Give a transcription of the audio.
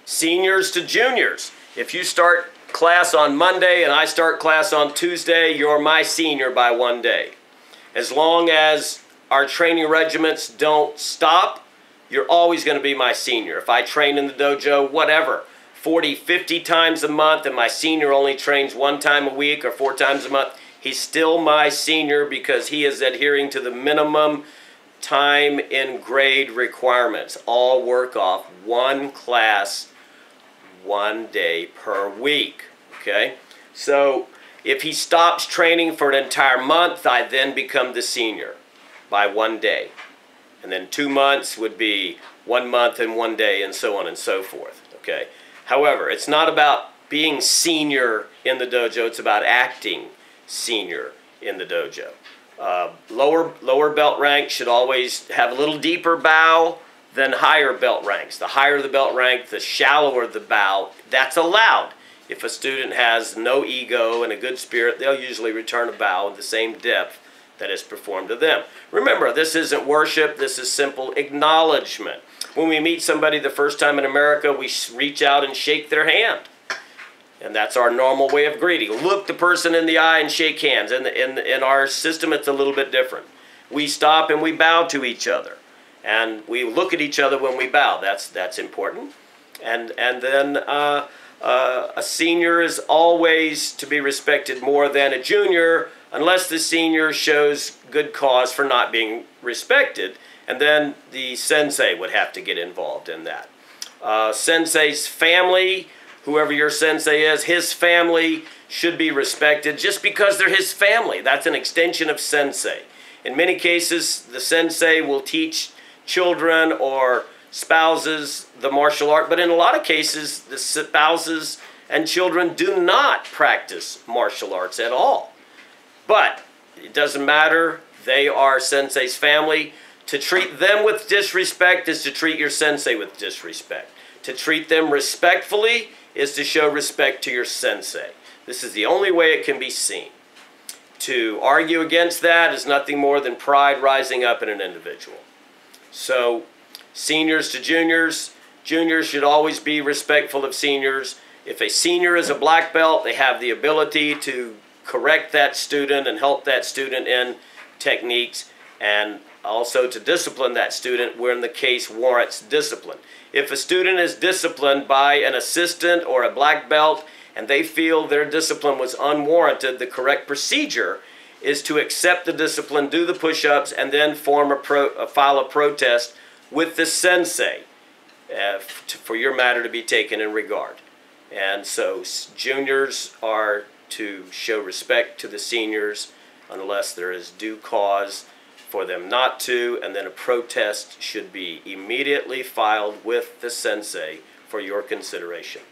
Seniors to juniors. If you start class on Monday and I start class on Tuesday, you're my senior by 1 day. As long as our training regiments don't stop, you're always going to be my senior. If I train in the dojo, whatever, 40, 50 times a month, and my senior only trains 1 time a week or 4 times a month, he's still my senior because he is adhering to the minimum time in grade requirements. All work off 1 class, 1 day per week. Okay? So if he stops training for an entire month, I then become the senior by 1 day. And then 2 months would be 1 month and 1 day, and so on and so forth. Okay? However, it's not about being senior in the dojo, it's about acting senior in the dojo. Lower belt rank should always have a little deeper bow than higher belt ranks. The higher the belt rank, the shallower the bow. That's allowed. If a student has no ego and a good spirit, they'll usually return a bow in the same depth that is performed to them. Remember, this isn't worship, this is simple acknowledgement. When we meet somebody the first time in America, we reach out and shake their hand. And that's our normal way of greeting. Look the person in the eye and shake hands. In our system, it's a little bit different. We stop and we bow to each other. And we look at each other when we bow. That's important. And then a senior is always to be respected more than a junior, unless the senior shows good cause for not being respected. And then the sensei would have to get involved in that. Sensei's family, whoever your sensei is, his family should be respected just because they're his family. That's an extension of sensei. In many cases, the sensei will teach children or spouses the martial art, but in a lot of cases, the spouses and children do not practice martial arts at all. But it doesn't matter. They are sensei's family. To treat them with disrespect is to treat your sensei with disrespect. To treat them respectfully is to show respect to your sensei. This is the only way it can be seen. To argue against that is nothing more than pride rising up in an individual. So, seniors to juniors, juniors should always be respectful of seniors. If a senior is a black belt, they have the ability to correct that student and help that student in techniques, and also to discipline that student when the case warrants discipline. If a student is disciplined by an assistant or a black belt and they feel their discipline was unwarranted, the correct procedure is to accept the discipline, do the push-ups, and then file a protest with the sensei for your matter to be taken in regard. And so juniors are to show respect to the seniors unless there is due cause for them not to, and then a protest should be immediately filed with the sensei for your consideration.